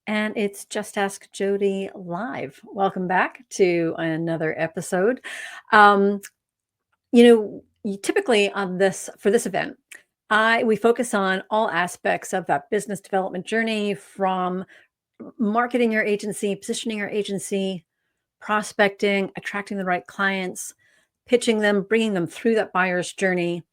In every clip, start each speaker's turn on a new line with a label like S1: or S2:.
S1: And it's Just Ask Jody live. Welcome back to another episode. Um, typically on this for this event, we focus on all aspects of that business development journey, from marketing your agency, positioning your agency, prospecting, attracting the right clients, pitching them, bringing them through that buyer's journey.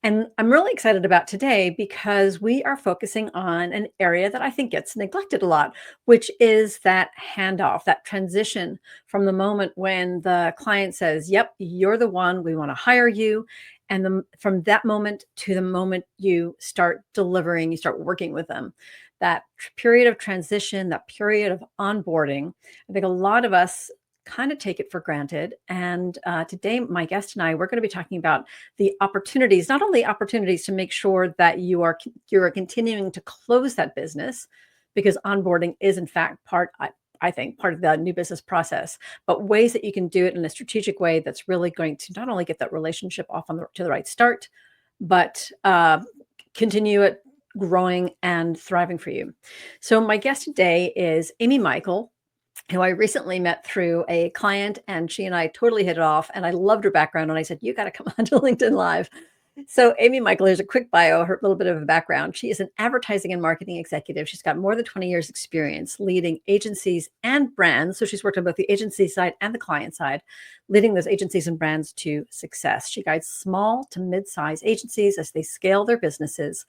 S1: And I'm really excited about today because we are focusing on an area that I think gets neglected a lot, which is that handoff, that transition from the moment when the client says, "Yep, you're the one, we want to hire you." And from that moment to the moment you start delivering, you start working with them. That period of transition, that period of onboarding, I think a lot of us kind of take it for granted. And today, my guest and I, we're going to be talking about the opportunities, not only opportunities to make sure that you're continuing to close that business, because onboarding is in fact I think part of the new business process, but ways that you can do it in a strategic way that's really going to not only get that relationship off to the right start, but continue it growing and thriving for you. So my guest today is Amy Michael, who I recently met through a client, and she and I totally hit it off. And I loved her background. And I said, "You got to come on to LinkedIn Live." So Amy Michael, here's a quick bio, her little bit of a background. She is an advertising and marketing executive. She's got more than 20 years experience leading agencies and brands. So she's worked on both the agency side and the client side, leading those agencies and brands to success. She guides small to mid-size agencies as they scale their businesses,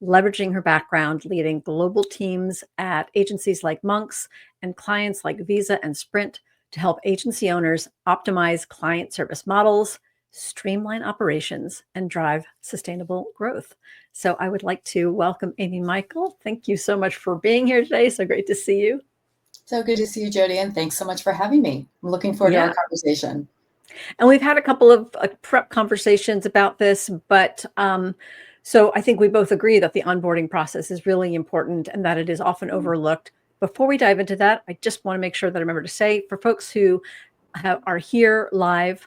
S1: leveraging her background leading global teams at agencies like Monks and clients like Visa and Sprint to help agency owners optimize client service models, streamline operations, and drive sustainable growth. So I would like to welcome Amy Michael. Thank you so much for being here today. So great to see you.
S2: So good to see you, Jody, and thanks so much for having me. I'm looking forward to our conversation.
S1: And we've had a couple of prep conversations about this, but so I think we both agree that the onboarding process is really important and that it is often overlooked. Before we dive into that, I just want to make sure that I remember to say, for folks who are here live,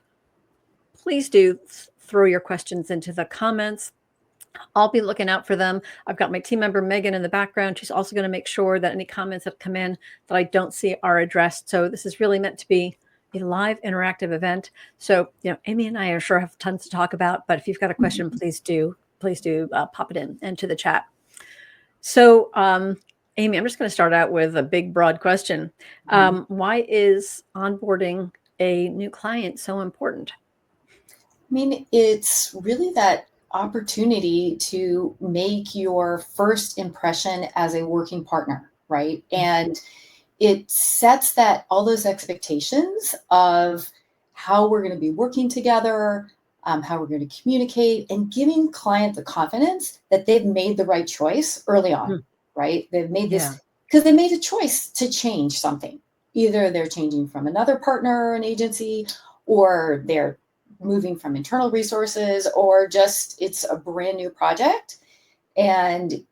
S1: please do throw your questions into the comments. I'll be looking out for them. I've got my team member, Megan, in the background. She's also going to make sure that any comments that come in that I don't see are addressed. So this is really meant to be a live interactive event. So, Amy and I are sure have tons to talk about, but if you've got a question, please do pop it into the chat. So, Amy, I'm just going to start out with a big, broad question. Why is onboarding a new client so important?
S2: I mean, it's really that opportunity to make your first impression as a working partner, right? And it sets all those expectations of how we're going to be working together, how we're going to communicate, and giving client the confidence that they've made the right choice early on, right? They've made this because they made a choice to change something. Either they're changing from another partner, an agency, or they're moving from internal resources, or just it's a brand new project. And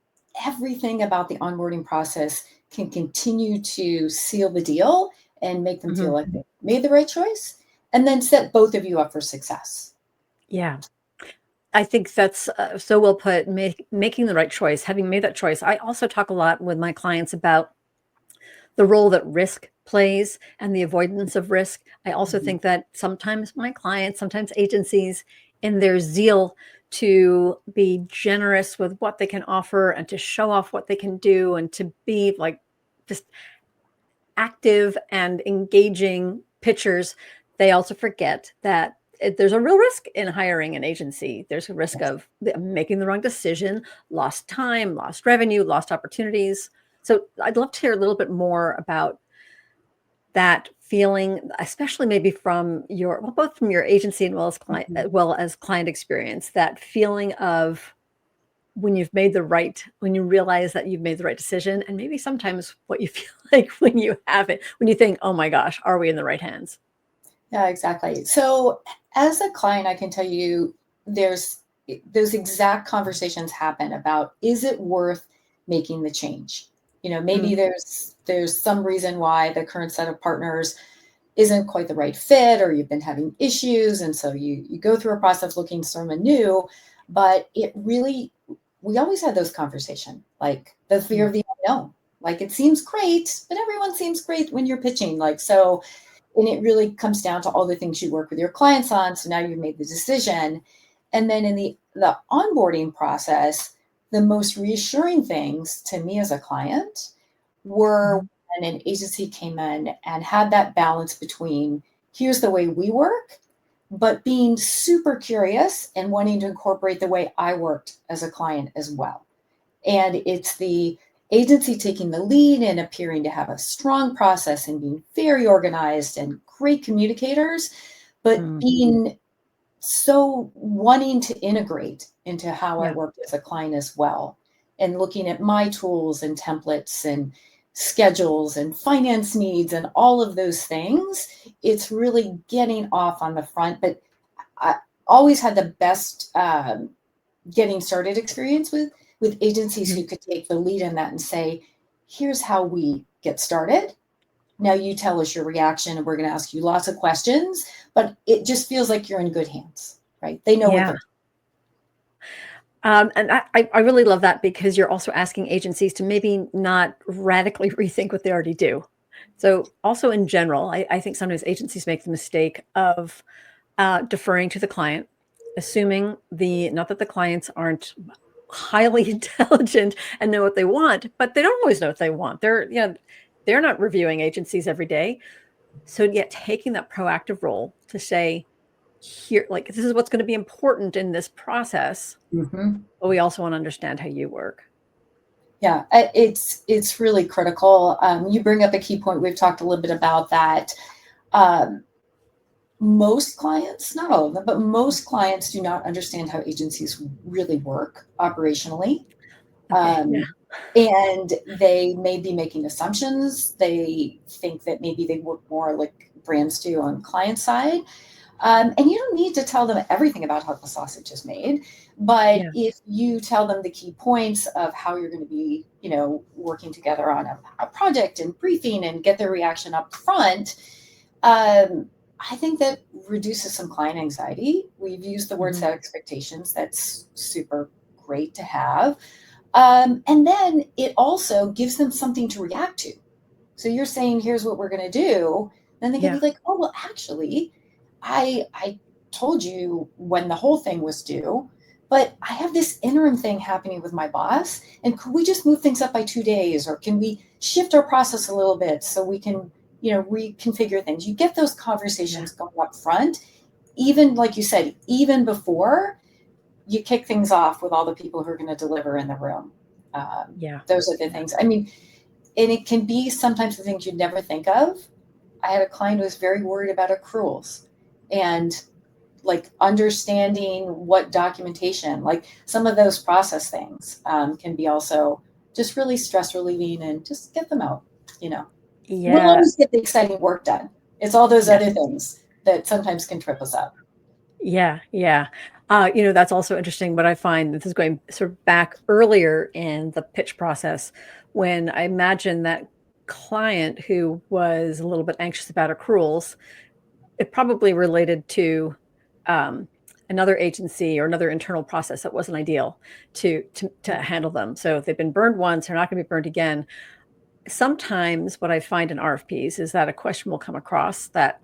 S2: everything about the onboarding process can continue to seal the deal and make them feel like they made the right choice, and then set both of you up for success.
S1: Yeah. I think that's so well put, making the right choice, having made that choice. I also talk a lot with my clients about the role that risk plays and the avoidance of risk. I also think that sometimes my clients, sometimes agencies, in their zeal to be generous with what they can offer and to show off what they can do and to be like just active and engaging pitchers, they also forget that there's a real risk in hiring an agency. There's a risk of making the wrong decision, lost time, lost revenue, lost opportunities. So I'd love to hear a little bit more about that feeling, especially maybe from both from your agency and well as client experience, that feeling of when you realize that you've made the right decision, and maybe sometimes what you feel like when you haven't, when you think, oh my gosh, are we in the right hands?
S2: Yeah, exactly. So as a client, I can tell you those exact conversations happen about, is it worth making the change? Maybe there's some reason why the current set of partners isn't quite the right fit, or you've been having issues. And so you go through a process looking for someone new, but we always had those conversations, like the fear of the unknown, Like it seems great, but everyone seems great when you're pitching. Like, so, and it really comes down to all the things you work with your clients on. So now you've made the decision. And then in the onboarding process, the most reassuring things to me as a client were
S1: Mhm.
S2: when an agency came in and had that balance between here's the way we work, but being super curious and wanting to incorporate the way I worked as a client as well. And it's the agency taking the lead and appearing to have a strong process and being very organized and great communicators, but
S1: Mm.
S2: being so wanting to integrate into how I
S1: Yeah.
S2: work as a client as well, and looking at my tools and templates and schedules and finance needs and all of those things. It's really getting off on the front, but I always had the best getting started experience with agencies who
S1: Mhm.
S2: could take the lead in that and say, here's how we get started. Now you tell us your reaction and we're going to ask you lots of questions, but it just feels like you're in good hands, right? They know what
S1: Yeah.
S2: they're
S1: And I really love that because you're also asking agencies to maybe not radically rethink what they already do. So also in general, I think sometimes agencies make the mistake of deferring to the client, assuming not that the clients aren't highly intelligent and know what they want, but they don't always know what they want. They're not reviewing agencies every day. So yet taking that proactive role to say, here, like this is what's going to be important in this process,
S2: Mhm.
S1: but we also want to understand how you work.
S2: Yeah, it's really critical. You bring up a key point. We've talked a little bit about that. Um, Most clients, not all of them, but most clients do not understand how agencies really work operationally.
S1: Okay. Yeah.
S2: Um, and they may be making assumptions. They think that maybe they work more like brands do on client side. And you don't need to tell them everything about how the sausage is made, but
S1: Yeah.
S2: if you tell them the key points of how you're going to be, working together on a project and briefing and get their reaction up front, I think that reduces some client anxiety. We've used the word
S1: Mhm.
S2: set expectations. That's super great to have. And then it also gives them something to react to. So you're saying, here's what we're going to do. Then they can be
S1: Yeah.
S2: like, oh, well, actually, I told you when the whole thing was due, but I have this interim thing happening with my boss. And could we just move things up by 2 days? Or can we shift our process a little bit so we can, reconfigure things? You get those
S1: Yeah.
S2: conversations going up front, even like you said, even before you kick things off with all the people who are going to deliver in the room. Um,
S1: Yeah.
S2: those are the
S1: Yeah.
S2: things. I mean, and it can be sometimes the things you'd never think of. I had a client who was very worried about accruals and like understanding what documentation, like some of those process things can be also just really stress relieving and just get them out, you know. We'll
S1: Yeah.
S2: always get the exciting work done. It's all those
S1: Yeah.
S2: other things that sometimes can trip us up.
S1: Yeah. Yeah. That's also interesting. What I find, this is going sort of back earlier in the pitch process, when I imagine that client who was a little bit anxious about accruals, it probably related to um, another agency or another internal process that wasn't ideal to handle them. So if they've been burned once, they're not going to be burned again. Sometimes what I find in RFPs is that a question will come across that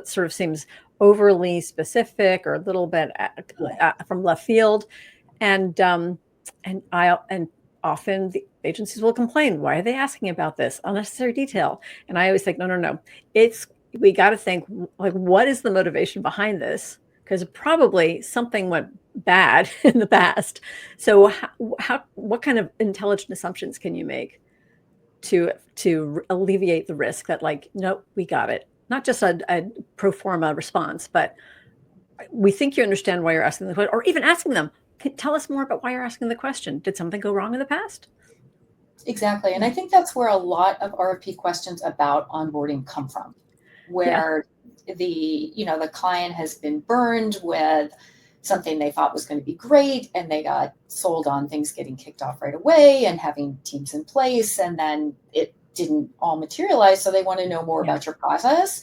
S1: sort of seems overly specific or a little bit
S2: Yeah.
S1: from left field, and and often the agencies will complain. Why are they asking about this unnecessary detail? And I always think, no, no, no. It's We got to think like, what is the motivation behind this? Because probably something went bad in the past. So what kind of intelligent assumptions can you make to alleviate the risk that, like, nope, we got it. Not just a pro forma response, but we think you understand why you're asking the question, or even asking them, tell us more about why you're asking the question. Did something go wrong in the past?
S2: Exactly. And I think that's where a lot of RFP questions about onboarding come from,
S1: Yeah.
S2: where the client has been burned with something they thought was going to be great and they got sold on things getting kicked off right away and having teams in place and then it didn't all materialize. So they want to know more
S1: Yeah.
S2: about your process.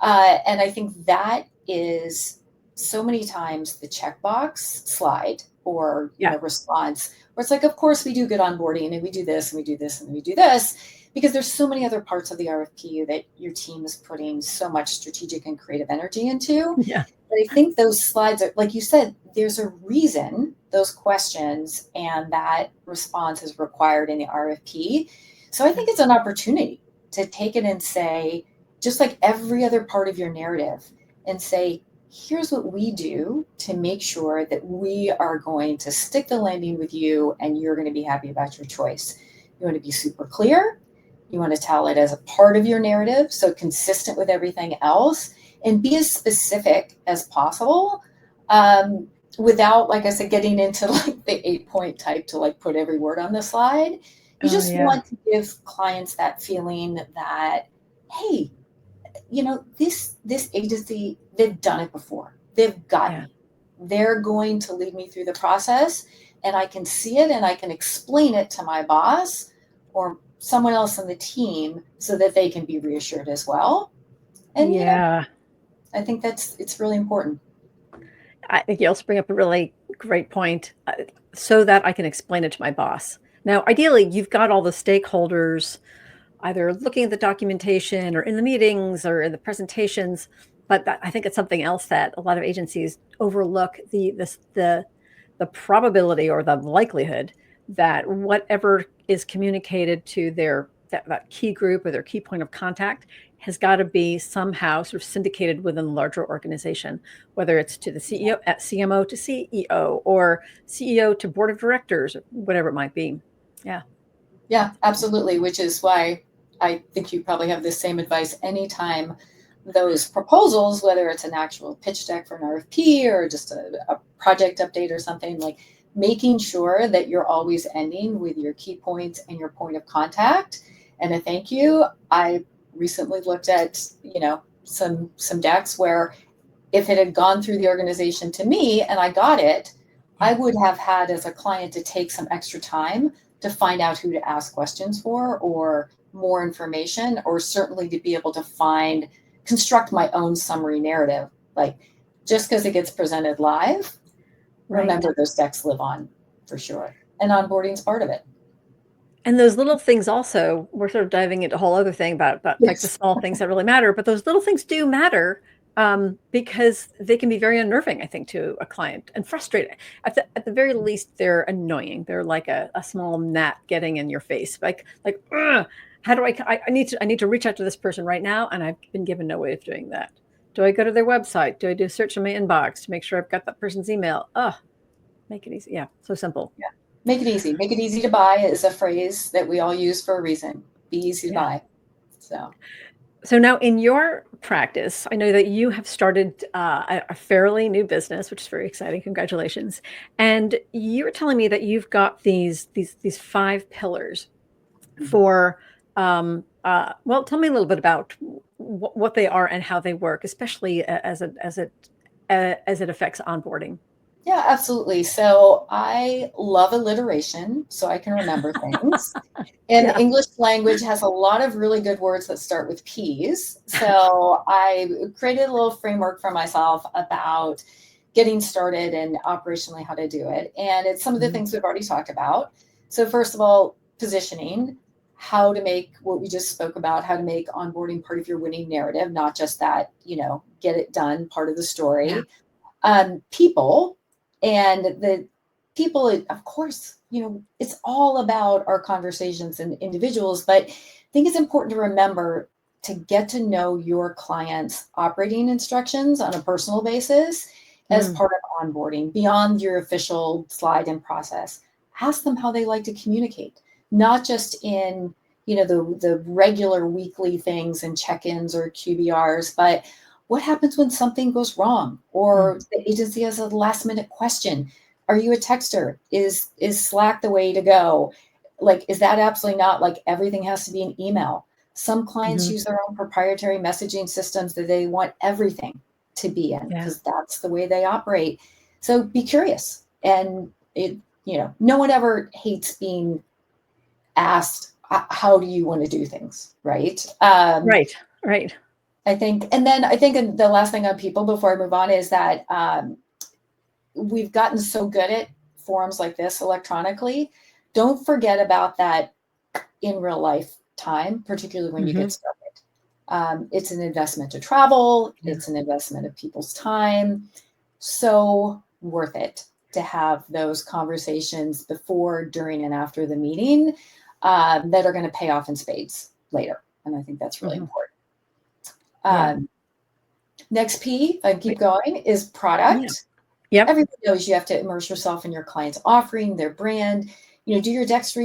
S2: And I think that is so many times the checkbox slide or,
S1: Yeah.
S2: response where it's like, of course we do good onboarding and we do this and we do this and we do this, because there's so many other parts of the RFP that your team is putting so much strategic and creative energy into.
S1: Yeah.
S2: But I think those slides are, like you said, there's a reason those questions and that response is required in the RFP. So I think it's an opportunity to take it and say, just like every other part of your narrative, and say, here's what we do to make sure that we are going to stick the landing with you and you're going to be happy about your choice. You want to be super clear. You want to tell it as a part of your narrative, so consistent with everything else, and be as specific as possible, without, like I said, getting into like the 8-point type to like put every word on the slide. You
S1: Oh,
S2: just
S1: yeah.
S2: want to give clients that feeling that, hey, this agency, they've done it before. They've got
S1: Yeah.
S2: me. They're going to lead me through the process, and I can see it and I can explain it to my boss or someone else on the team so that they can be reassured as well. And
S1: Yeah.
S2: I think it's really important.
S1: I think you also bring up a really great point, so that I can explain it to my boss. Now, ideally, you've got all the stakeholders either looking at the documentation or in the meetings or in the presentations, but I think it's something else that a lot of agencies overlook, the probability or the likelihood that whatever is communicated to that key group or their key point of contact has got to be somehow sort of syndicated within the larger organization, whether it's to the CEO, at CMO to CEO, or CEO to board of directors, or whatever it might be. Yeah.
S2: Yeah, absolutely. Which is why I think you probably have the same advice anytime those proposals, whether it's an actual pitch deck for an RFP or just a project update or something, like making sure that you're always ending with your key points and your point of contact and a thank you. I recently looked at, some decks where if it had gone through the organization to me and I got it, I would have had as a client to take some extra time to find out who to ask questions for or more information, or certainly to be able to construct my own summary narrative. Like, just because it gets presented live,
S1: Right.
S2: remember those decks live on for sure. And onboarding is part of it.
S1: And those little things also, we're sort of diving into a whole other thing about like the
S2: Yes.
S1: small things that really matter, but those little things do matter, because they can be very unnerving, I think, to a client and frustrating. At the very least, they're annoying. They're like a small gnat getting in your face. Like, "Ugh, how do I need to reach out to this person right now, and I've been given no way of doing that. Do I go to their website? Do I do a search in my inbox to make sure I've got that person's email? Make it easy. Yeah, so simple.
S2: Yeah. Make it easy. Make it easy to buy is a phrase that we all use for a reason. Be easy to
S1: Yeah.
S2: buy. So
S1: So now in your practice, I know that you have started a fairly new business, which is very exciting. Congratulations! And you were telling me that you've got these 5 pillars for. Well, tell me a little bit about what they are and how they work, especially as it affects onboarding.
S2: yeah, absolutely. So I love alliteration, so I can remember things. And the
S1: Yeah.
S2: English language has a lot of really good words that start with P's. So I created a little framework for myself about getting started and operationally how to do it. And it's some of the
S1: Mhm.
S2: things we've already talked about. So, first of all, positioning, how to make what we just spoke about, how to make onboarding part of your winning narrative, not just that, get it done part of the
S1: Yeah.
S2: story. People, and the people, of course, it's all about our conversations and individuals, but I think it's important to remember to get to know your clients' operating instructions on a personal basis as
S1: Mm.
S2: part of onboarding beyond your official slide and process. Ask them how they like to communicate, not just in the regular weekly things and check-ins or QBRs, but what happens when something goes wrong
S1: Mm.
S2: or the agency has a last minute question? Are you a texter? Is Slack the way to go? Like, is that absolutely not, like everything has to be an email? Some clients
S1: Mhm.
S2: use their own proprietary messaging systems that they want everything to be in
S1: Yeah.
S2: because that's the way they operate. So be curious. And no one ever hates being asked, how do you want to do things? Right.
S1: Right. Right.
S2: And then I think the last thing on people before I move on is that we've gotten so good at forums like this electronically, don't forget about that in real life time, particularly when you get started. It's an investment to travel. It's an investment of people's time. So worth it to have those conversations before, during, and after the meeting that are going to pay off in spades later. And I think that's really important. Next P, I keep going, is product. Everybody knows you have to immerse yourself in your client's offering, their brand, do your desk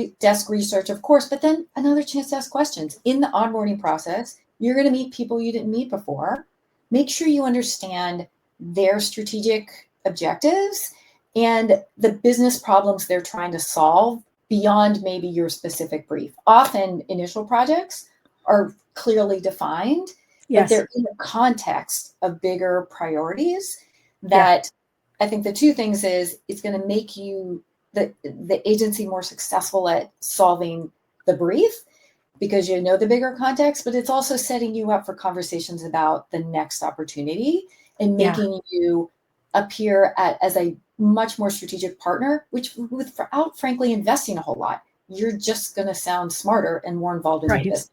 S2: research, of course, but then another chance to ask questions. In the onboarding process, you're going to meet people you didn't meet before. Make sure you understand their strategic objectives and the business problems they're trying to solve beyond maybe your specific brief. Often initial projects are clearly defined, but they're in the context of bigger priorities that I think the two things is it's going to make you the agency more successful at solving the brief because you know the bigger context, but it's also setting you up for conversations about the next opportunity and making you appear as a much more strategic partner, which without frankly investing a whole lot, you're just going to sound smarter and more involved in the business.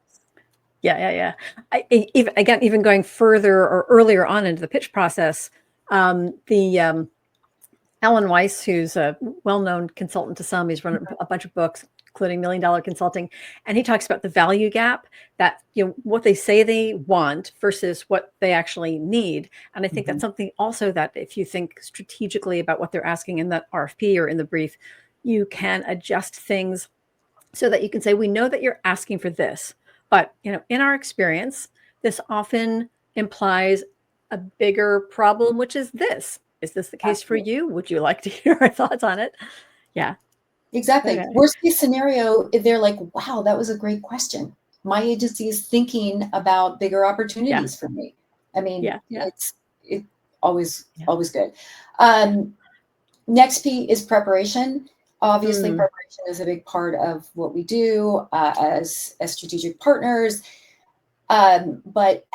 S1: Even going further or earlier on into the pitch process, Alan Weiss, who's a well-known consultant to some, he's run a bunch of books, including $1 Million Consulting, and he talks about the value gap, that what they say they want versus what they actually need. And I think that's something also that if you think strategically about what they're asking in that RFP or in the brief, you can adjust things so that you can say, we know that you're asking for this, but in our experience, this often implies a bigger problem, which is this. Is this the case for you? Would you like to hear our thoughts on it? Yeah.
S2: Exactly. Okay. Worst case scenario, they're like, wow, that was a great question. My agency is thinking about bigger opportunities for me. I mean, it's always good. Next P is preparation. Obviously, preparation is a big part of what we do as strategic partners. But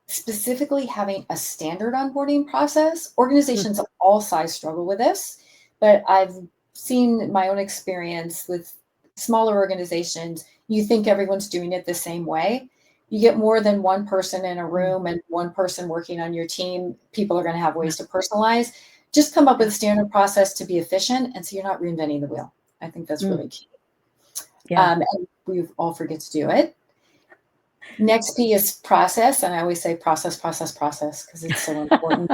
S2: specifically having a standard onboarding process, organizations of all size struggle with this, but I've seen my own experience with smaller organizations. You think everyone's doing it the same way. You get more than one person in a room and one person working on your team, people are going to have ways to personalize. Just come up with a standard process to be efficient, and so you're not reinventing the wheel. I think that's really key. And we all forget to do it. Next P is process, and I always say process, because it's so important.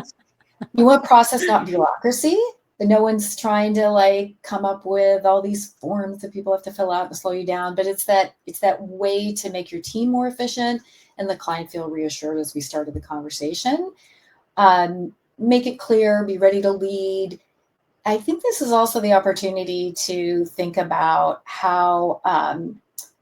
S2: You want process, not bureaucracy. But no one's trying to come up with all these forms that people have to fill out and slow you down. But it's that way to make your team more efficient and the client feel reassured as we started the conversation. Make it clear, be ready to lead. I think this is also the opportunity to think about how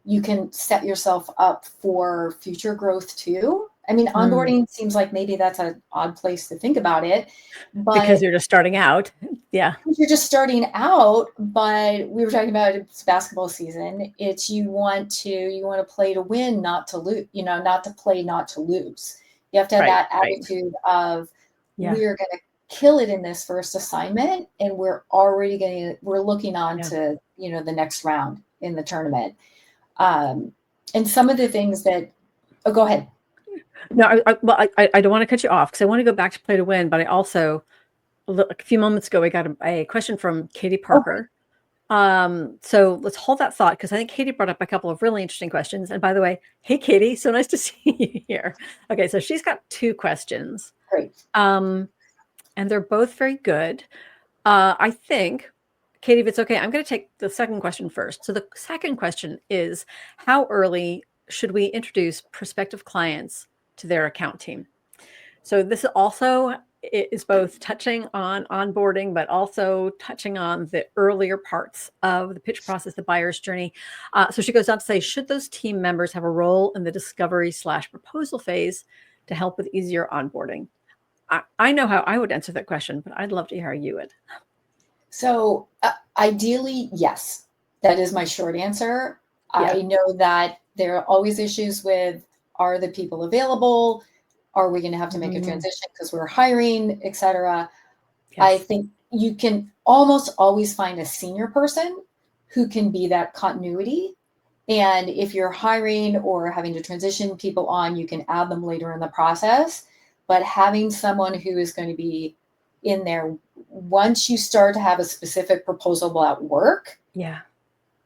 S2: you can set yourself up for future growth too. I mean, onboarding seems like maybe that's an odd place to think about it, but
S1: because you're just starting out. Yeah.
S2: You're just starting out, but we were talking about it's basketball season. It's you want to play to win, not to lose, not to play, not to lose. You have to have that attitude of we're going to kill it in this first assignment, and we're looking on to, the next round in the tournament. And some of the things that, go ahead.
S1: No, I don't want to cut you off because I want to go back to play to win, but I also, a few moments ago, we got a question from Katie Parker. So let's hold that thought because I think Katie brought up a couple of really interesting questions. And by the way, hey, Katie, so nice to see you here. Okay, so she's got 2 questions.
S2: Great.
S1: And they're both very good. I think, Katie, if it's okay, I'm going to take the second question first. So the second question is, how early should we introduce prospective clients to their account team? So this also is both touching on onboarding, but also touching on the earlier parts of the pitch process, the buyer's journey. So she goes on to say, should those team members have a role in the discovery/proposal phase to help with easier onboarding? I know how I would answer that question, but I'd love to hear how you would.
S2: So ideally, yes, that is my short answer. I know that there are always issues with, are the people available? Are we going to have to make a transition because we're hiring, et cetera? Yes. I think you can almost always find a senior person who can be that continuity. And if you're hiring or having to transition people on, you can add them later in the process. But having someone who is going to be in there once you start to have a specific proposal at work
S1: Yeah.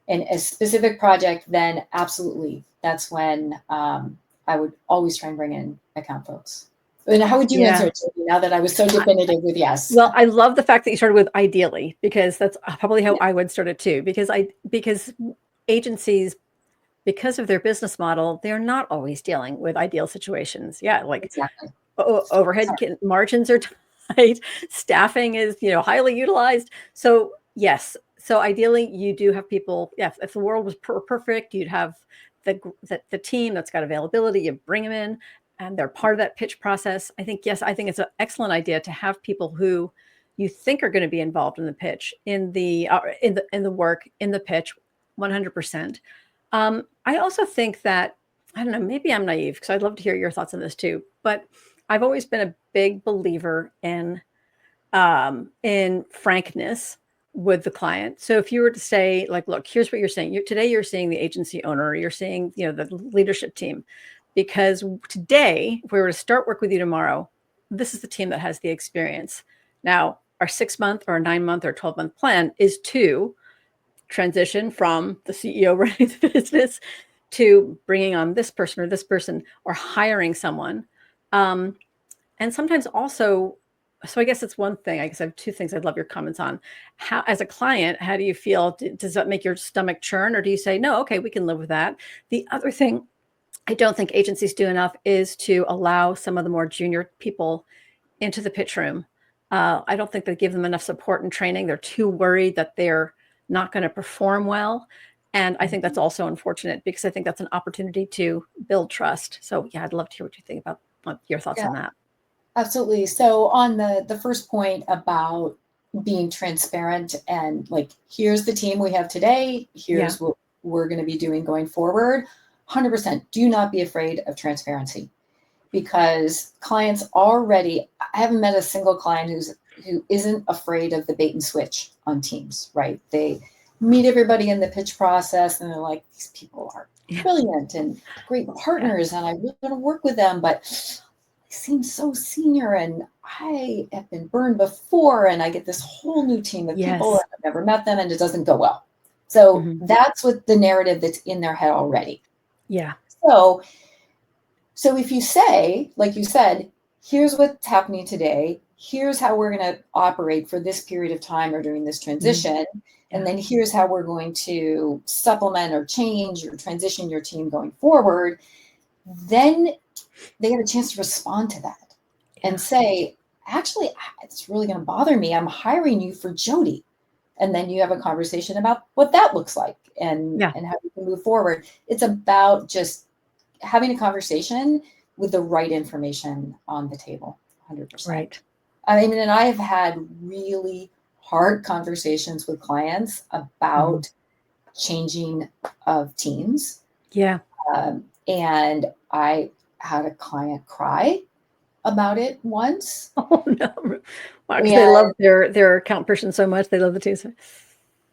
S2: and a specific project, then absolutely, that's when I would always try and bring in account folks. And how would you answer
S1: Yeah.
S2: it, Jody, now that I was so definitive with yes?
S1: Well, I love the fact that you started with ideally, because that's probably how
S2: Yeah,
S1: I would start it too, because agencies, because of their business model, they're not always dealing with ideal situations. Yeah, like
S2: exactly.
S1: overhead margins are tight, staffing is, highly utilized. So yes, so ideally you do have people. Yeah, if the world was perfect, you'd have the team that's got availability. You bring them in, and they're part of that pitch process. I think yes, I think it's an excellent idea to have people who you think are going to be involved in the pitch, in the work, in the pitch, 100%. I also think that, I don't know, maybe I'm naive because I'd love to hear your thoughts on this too, but I've always been a big believer in frankness with the client. So if you were to say, like, look, here's what you're saying. Today you're seeing the agency owner, you're seeing, the leadership team, because today, if we were to start work with you tomorrow, this is the team that has the experience. Now, our 6 month or 9 month or 12-month plan is to transition from the CEO running the business to bringing on this person or hiring someone. Um, and sometimes also, so I guess it's one thing. I guess I have two things I'd love your comments on. How, as a client, how do you feel? Does that make your stomach churn, or do you say, no, okay, we can live with that? The other thing I don't think agencies do enough is to allow some of the more junior people into the pitch room. I don't think they give them enough support and training. They're too worried that they're not going to perform well. And I think that's also unfortunate, because I think that's an opportunity to build trust. So yeah, I'd love to hear what you think about your thoughts
S2: Yeah,
S1: on that.
S2: absolutely. So on the first point about being transparent and like, here's the team we have today,
S1: Yeah.
S2: here's what we're going to be doing going forward. 100%. Do not be afraid of transparency, because clients already, I haven't met a single client who isn't afraid of the bait and switch on teams, right? They meet everybody in the pitch process and they're like, these people are
S1: Yeah.
S2: brilliant and great
S1: Yeah.
S2: partners and I really want to work with them, but they seem so senior and I have been burned before and I get this whole new team of people and
S1: Yes.
S2: I've never met them and it doesn't go well. So
S1: Hmm.
S2: that's what the narrative that's in their head already.
S1: Yeah.
S2: So so if you say, like you said, here's what's happening today, here's how we're going to operate for this period of time or during this
S1: Mhm.
S2: transition, and
S1: Yeah.
S2: then here's how we're going to supplement or change or transition your team going forward, then they have a chance to respond to that and
S1: Yeah.
S2: say, actually, it's really going to bother me. I'm hiring you for Jody. And then you have a conversation about what that looks like
S1: Yeah.
S2: and how we can move forward. It's about just having a conversation with the right information on the table. 100%.
S1: Right.
S2: I mean, and I have had really hard conversations with clients
S1: Mhm.
S2: about changing of teams.
S1: Yeah.
S2: And I had a client cry about it once.
S1: Oh no. Wow, because they
S2: And
S1: love their account person so much. They love the team.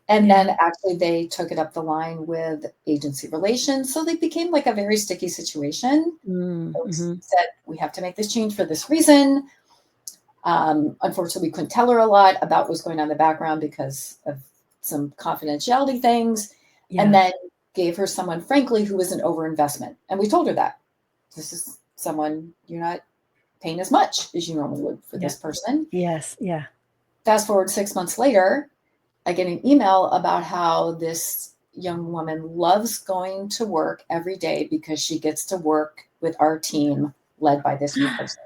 S2: and
S1: Yeah.
S2: then actually they took it up the line with agency relations. So they became like a very sticky situation. Folks
S1: Mm-hmm.
S2: said, we have to make this change for this reason. Unfortunately, we couldn't tell her a lot about what's going on in the background because of some confidentiality things. And
S1: Yeah.
S2: then gave her someone, frankly, who was an overinvestment. And we told her that this is someone you're not paying as much as you normally would for
S1: Yeah.
S2: this person.
S1: Yes. Yeah.
S2: Fast forward 6 months later, I get an email about how this young woman loves going to work every day because she gets to work with our team led by this new person.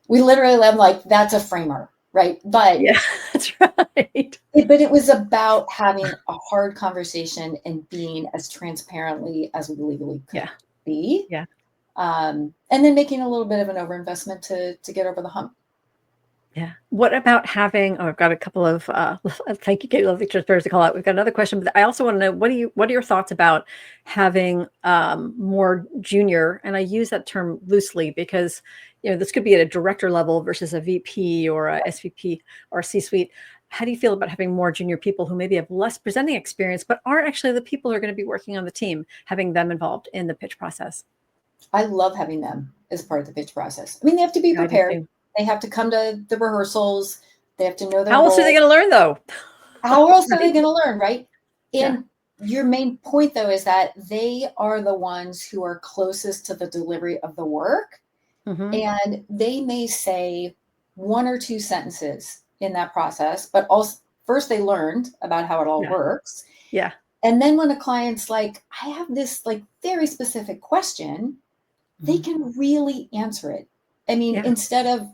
S2: We literally, I'm like, that's a framer, right?
S1: Yeah. That's right.
S2: But it was about having a hard conversation and being as transparently as we legally could
S1: Yeah.
S2: be,
S1: Yeah.
S2: and then making a little bit of an overinvestment to get over the hump.
S1: Yeah. What about having, oh, I've got a couple of, thank you, Kate, love the transparency call out. We've got another question, but I also want to know, what are your thoughts about having more junior, and I use that term loosely because, this could be at a director level versus a VP or a SVP or C-suite. how do you feel about having more junior people who maybe have less presenting experience, but aren't actually the people who are going to be working on the team, having them involved in the pitch process?
S2: I love having them as part of the pitch process. I mean, they have to be
S1: Yeah, I do
S2: prepared.
S1: too.
S2: They have to come to the rehearsals. They have to know their
S1: How else are they
S2: role.
S1: going to learn though?
S2: How else are they
S1: Right?
S2: going to learn, right?
S1: Yeah.
S2: And your main point, though, is that they are the ones who are closest to the delivery of the work.
S1: Hmm.
S2: And they may say one or two sentences in that process, but also first they learned about how it all
S1: Yeah.
S2: works.
S1: Yeah.
S2: And then when a client's like, I have this like very specific question, they
S1: Mhm.
S2: can really answer it. I mean,
S1: Yeah.
S2: instead of,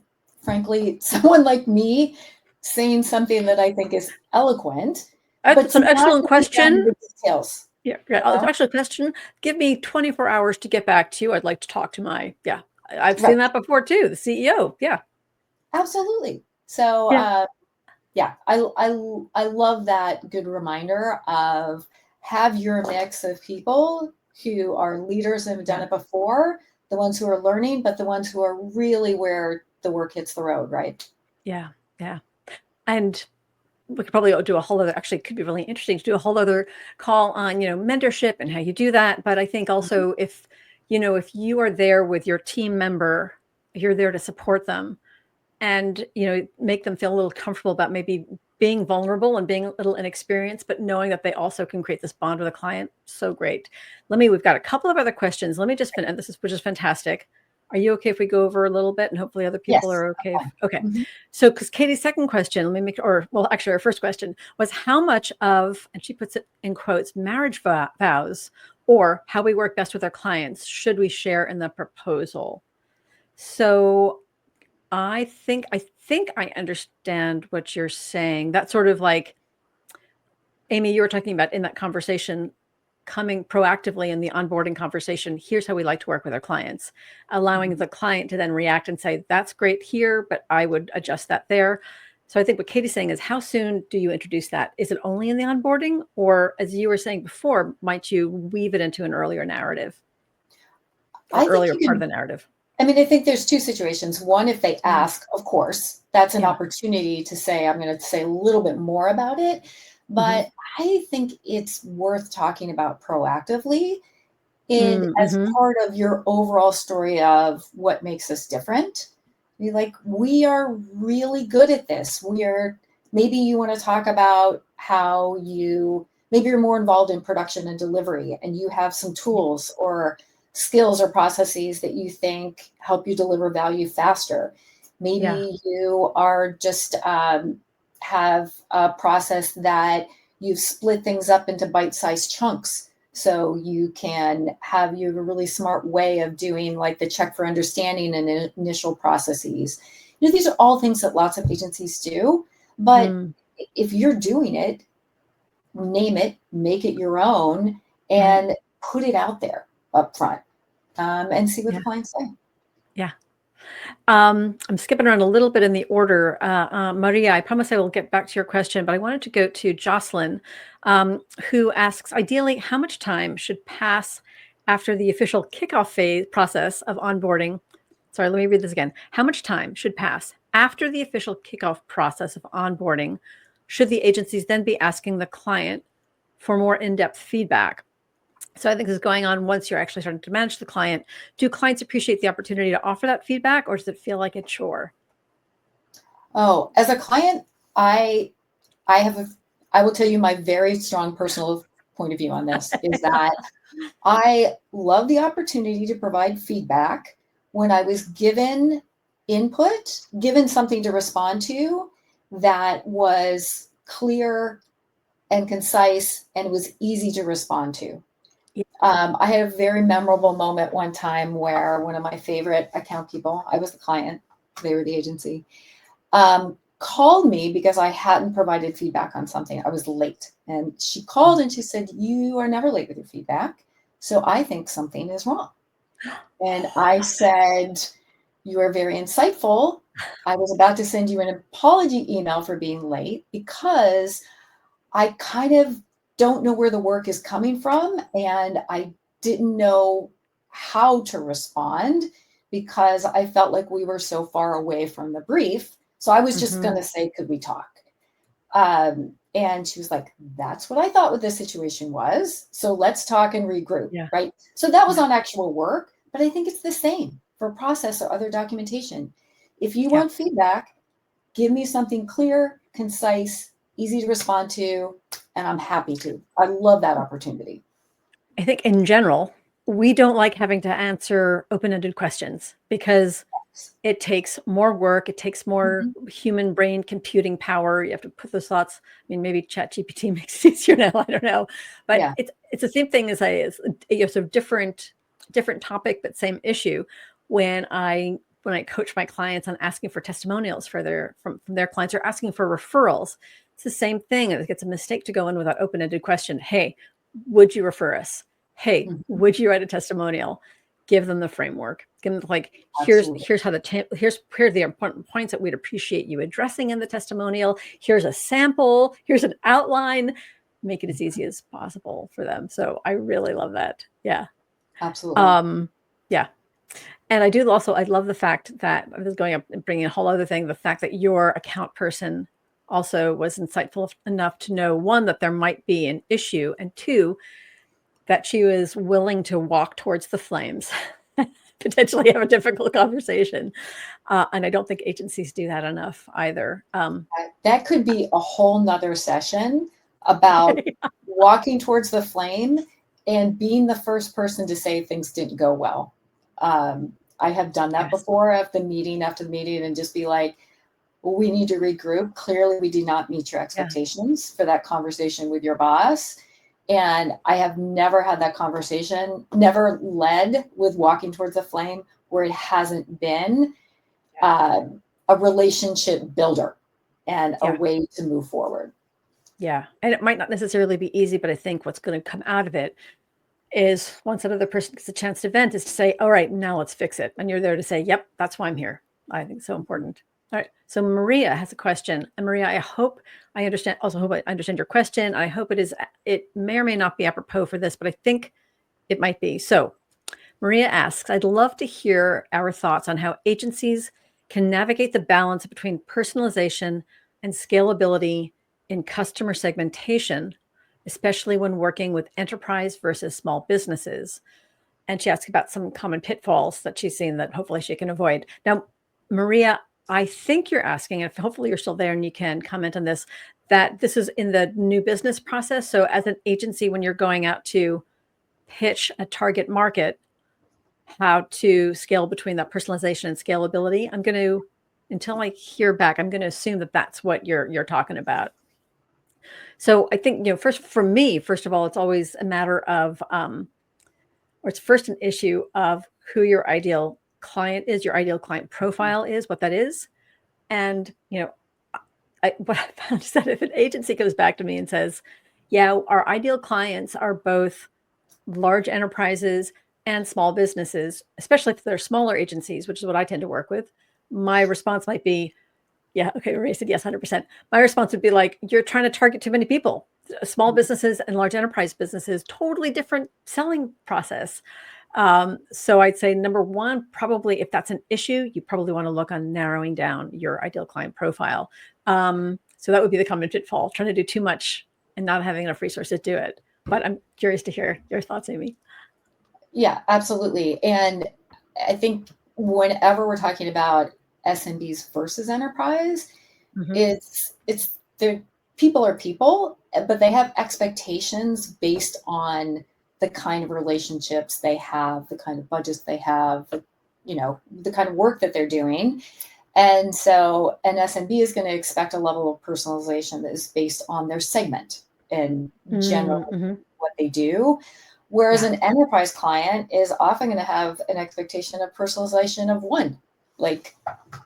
S2: frankly, someone like me saying something that I think is eloquent, but
S1: That's
S2: to
S1: an
S2: not
S1: excellent
S2: get down to
S1: question.
S2: the details,
S1: Yeah. Yeah.
S2: you know?
S1: Actually, a question. Give me 24 hours to get back to you. I'd like to talk to my, yeah. I've seen
S2: Right.
S1: that before too. The CEO. Yeah.
S2: Absolutely. So,
S1: Yeah.
S2: yeah, I love that good reminder of have your mix of people who are leaders and have done
S1: Yeah.
S2: it before, the ones who are learning, but the ones who are really where the work hits the road, right?
S1: Yeah. Yeah. And we could probably do a whole other, actually it could be really interesting to do a whole other call on, mentorship and how you do that. But I think
S2: Mhm.
S1: also if you are there with your team member, you're there to support them and, make them feel a little comfortable about maybe being vulnerable and being a little inexperienced, but knowing that they also can create this bond with a client. So great. We've got a couple of other questions. Let me just finish, and which is fantastic. Are you okay if we go over a little bit and hopefully other people
S2: Yes,
S1: are
S2: that's
S1: okay?
S2: fine.
S1: Okay.
S2: Mhm.
S1: So, because Katie's second question, let me make, or well, actually, our first question was how much of, and she puts it in quotes, marriage vows or how we work best with our clients should we share in the proposal? So, I think I understand what you're saying. That's sort of like, Amy, you were talking about in that conversation, coming proactively in the onboarding conversation. Here's how we like to work with our clients, allowing
S2: Mhm.
S1: the client to then react and say, that's great here, but I would adjust that there. So I think what Katie's saying is, how soon do you introduce that? Is it only in the onboarding? Or as you were saying before, might you weave it into an earlier narrative or
S2: I think
S1: earlier
S2: you
S1: part of
S2: can
S1: the narrative?
S2: I mean, I think there's two situations. One, if they
S1: Mhm.
S2: ask, of course, that's an
S1: Yeah.
S2: opportunity to say, I'm going to say a little bit more about it.
S1: Hmm.
S2: But I think it's worth talking about proactively in as
S1: Mm-hmm.
S2: part of your overall story of what makes us different. Be like, we are really good at this. Maybe you want to talk about how maybe you're more involved in production and delivery and you have some tools or skills or processes that you think help you deliver value faster.
S1: Yeah.
S2: Maybe you are just have a process that you've split things up into bite-sized chunks so you can have you have a really smart way of doing like the check for understanding and initial processes. These are all things that lots of agencies do, but
S1: Mm,
S2: if you're doing it, name it, make it your own,
S1: right.
S2: and put it out there up front, and see what
S1: Yeah.
S2: the clients say.
S1: Yeah. I'm skipping around a little bit in the order. Maria, I promise I will get back to your question, but I wanted to go to Jocelyn, who asks, ideally, how much time should pass after the official kickoff phase process of onboarding? Sorry, let me read this again. How much time should pass after the official kickoff process of onboarding? Should the agencies then be asking the client for more in-depth feedback? So I think this is going on once you're actually starting to manage the client. Do clients appreciate the opportunity to offer that feedback, or does it feel like a chore?
S2: Oh, as a client, I I have a I will tell you my very strong personal point of view on this is that I love the opportunity to provide feedback when I was given something to respond to that was clear and concise and was easy to respond to.
S1: Yeah.
S2: I had a very memorable moment one time where one of my favorite account people, I was the client, they were the agency, called me because I hadn't provided feedback on something. I was late. And she called and she said, You are never late with your feedback. So I think something is wrong. And I said, You are very insightful. I was about to send you an apology email for being late because I kind of don't know where the work is coming from. And I didn't know how to respond because I felt like we were so far away from the brief. So I was just
S1: Hmm.
S2: going to say, Could we talk? And she was like, that's what I thought what this situation was. So let's talk and regroup,
S1: Yeah.
S2: right? So that was
S1: Yeah.
S2: on actual work, but I think it's the same for process or other documentation. If you
S1: Yeah.
S2: want feedback, give me something clear, concise, easy to respond to, and I'm happy to. I love that opportunity.
S1: I think in general, we don't like having to answer open-ended questions because it takes more work. It takes more
S2: Mhm.
S1: human brain computing power. You have to put those thoughts. I mean, maybe ChatGPT makes it easier now. I don't know, but
S2: Yeah.
S1: it's the same thing as sort of different topic, but same issue. When I coach my clients on asking for testimonials for from their clients or asking for referrals, it's the same thing. It's a mistake to go in with that open-ended question. Hey, would you refer us? Hey,
S2: Mhm.
S1: would you write a testimonial? Give them the framework. Give them like,
S2: Absolutely.
S1: here's how here are the important points that we'd appreciate you addressing in the testimonial. Here's a sample. Here's an outline. Make it as easy as possible for them. So I really love that. Yeah.
S2: Absolutely.
S1: Um, yeah. And I love the fact that I was going up and bringing a whole other thing, the fact that your account person also was insightful enough to know, one, that there might be an issue, and two, that she was willing to walk towards the flames, potentially have a difficult conversation. And I don't think agencies do that enough either.
S2: That could be a whole nother session about walking towards the flame and being the first person to say things didn't go well. I have done that
S1: Yes.
S2: before after the meeting and just be like, well, we need to regroup. Clearly, we did not meet your
S1: Yeah.
S2: expectations for that conversation with your boss. And I have never had that conversation, never led with walking towards the flame where it hasn't been uh, a relationship builder and a
S1: Yeah.
S2: way to move forward.
S1: Yeah. And it might not necessarily be easy, but I think what's going to come out of it is once that other person gets a chance to vent is to say, all right, now let's fix it. And you're there to say, yep, that's why I'm here. I think it's so important. All right. So Maria has a question. And Maria, hope I understand your question. I hope it may or may not be apropos for this, but I think it might be. So Maria asks, I'd love to hear our thoughts on how agencies can navigate the balance between personalization and scalability in customer segmentation, especially when working with enterprise versus small businesses. And she asks about some common pitfalls that she's seen that hopefully she can avoid. Now, Maria, I think you're asking, if hopefully you're still there and you can comment on this, that this is in the new business process. So as an agency, when you're going out to pitch a target market, how to scale between that personalization and scalability. Until I hear back, I'm going to assume that that's what you're talking about. So I think, first of all, it's always a matter of, or it's first an issue of who your ideal client is, your ideal client profile is, what that is. And, what I found is that if an agency goes back to me and says, yeah, our ideal clients are both large enterprises and small businesses, especially if they're smaller agencies, which is what I tend to work with, my response might be, yeah, okay, Ray said yes, 100%. My response would be like, you're trying to target too many people. Small businesses and large enterprise businesses, totally different selling process. So I'd say number one, probably if that's an issue, you probably want to look on narrowing down your ideal client profile. So that would be the common pitfall, trying to do too much and not having enough resources to do it. But I'm curious to hear your thoughts, Amy.
S2: Yeah, absolutely. And I think whenever we're talking about SMBs versus enterprise,
S1: Mhm.
S2: it's the people are people, but they have expectations based on the kind of relationships they have, the kind of budgets they have, the kind of work that they're doing. And so an SMB is going to expect a level of personalization that is based on their segment and generally
S1: Mm, mhm.
S2: what they do. Whereas
S1: Yeah,
S2: an enterprise client is often going to have an expectation of personalization of one, like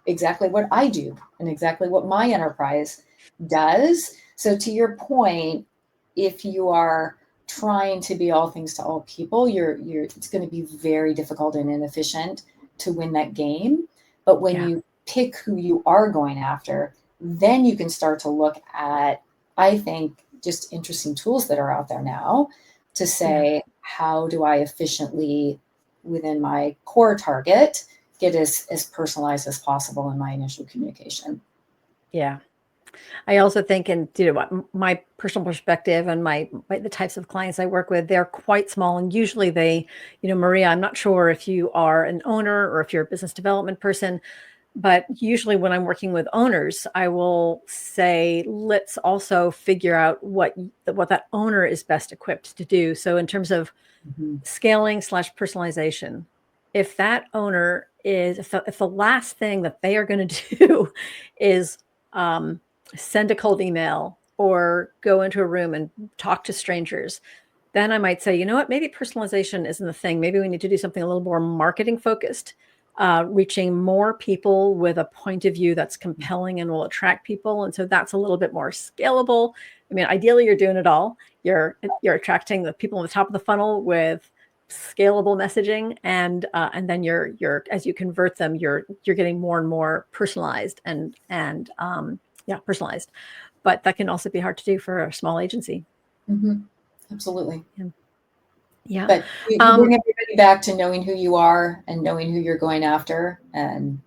S2: exactly what I do and exactly what my enterprise does. So to your point, if you are trying to be all things to all people, you're it's going to be very difficult and inefficient to win that game. But when
S1: yeah,
S2: you pick who you are going after, then you can start to look at, I think, just interesting tools that are out there now to
S1: yeah,
S2: say, how do I efficiently, within my core target, get as personalized as possible in my initial communication?
S1: yeah. I also think, and what my personal perspective and the types of clients I work with, they're quite small, and usually they, Maria, I'm not sure if you are an owner or if you're a business development person, but usually when I'm working with owners, I will say, let's also figure out what that owner is best equipped to do. So in terms of
S2: Mhm.
S1: scaling slash personalization, if that owner is, if the last thing that they are going to do is um, send a cold email or go into a room and talk to strangers, then I might say, you know what, maybe personalization isn't the thing. Maybe we need to do something a little more marketing focused, reaching more people with a point of view that's compelling and will attract people. And so that's a little bit more scalable. I mean, ideally, you're doing it all. You're attracting the people on the top of the funnel with scalable messaging, and then you're as you convert them, you're getting more and more personalized and yeah, personalized. But that can also be hard to do for a small agency.
S2: Mhm. Absolutely.
S1: Yeah. Yeah.
S2: But you
S1: Um,
S2: bring everybody back to knowing who you are and knowing who you're going after, and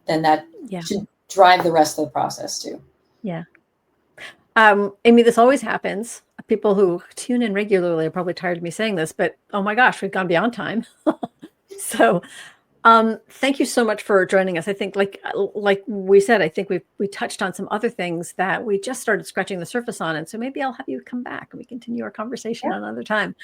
S2: then that
S1: yeah.
S2: should drive the rest of the process too.
S1: Yeah. Amy, this always happens. People who tune in regularly are probably tired of me saying this, but oh my gosh, we've gone beyond time. So, thank you so much for joining us. I think, like we said, I think we touched on some other things that we just started scratching the surface on, and so maybe I'll have you come back and we continue our conversation
S2: Yeah.
S1: another time.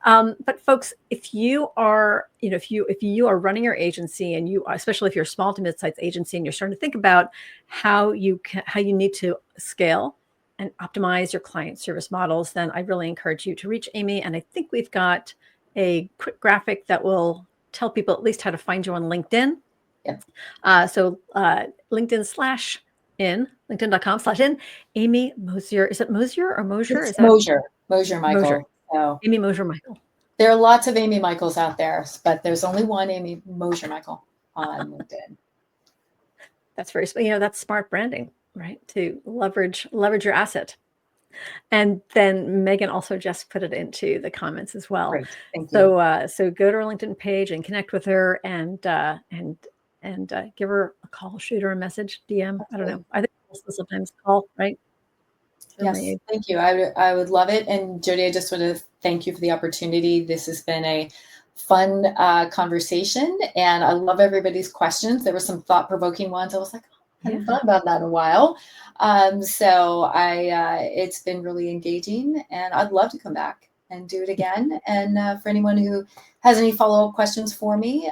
S1: But folks, if you are, if you are running your agency, and you, especially if you're a small to mid-sized agency, and you're starting to think about how you need to scale and optimize your client service models, then I really encourage you to reach Amy. And I think we've got a quick graphic that will tell people at least how to find you on LinkedIn.
S2: Yeah.
S1: So LinkedIn.com/in, Amy Mosier. Is it Mosier or Mosier?
S2: It's
S1: Is that
S2: Mosier, Mosier
S1: Mosier?
S2: Michael. So
S1: Amy Mosier Michael.
S2: there are lots of Amy Michaels out there, but there's only one Amy Mosier Michael on LinkedIn.
S1: That's that's smart branding, right? To leverage your asset. And then Megan also just put it into the comments as well.
S2: Great. Thank you.
S1: So go to her LinkedIn page and connect with her, and give her a call, shoot her a message, DM. I don't know. I think also sometimes call, right?
S2: Yes, thank you. I would love it. And Jody, I just want to thank you for the opportunity. This has been a fun conversation, and I love everybody's questions. There were some thought-provoking ones. I was like, oh, I hadn't thought about that in a while. So it's been really engaging, and I'd love to come back and do it again. And for anyone who has any follow-up questions for me,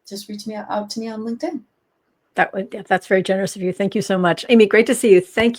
S2: just reach out to me on LinkedIn.
S1: That's very generous of you. Thank you so much, Amy. Great to see you. Thank you.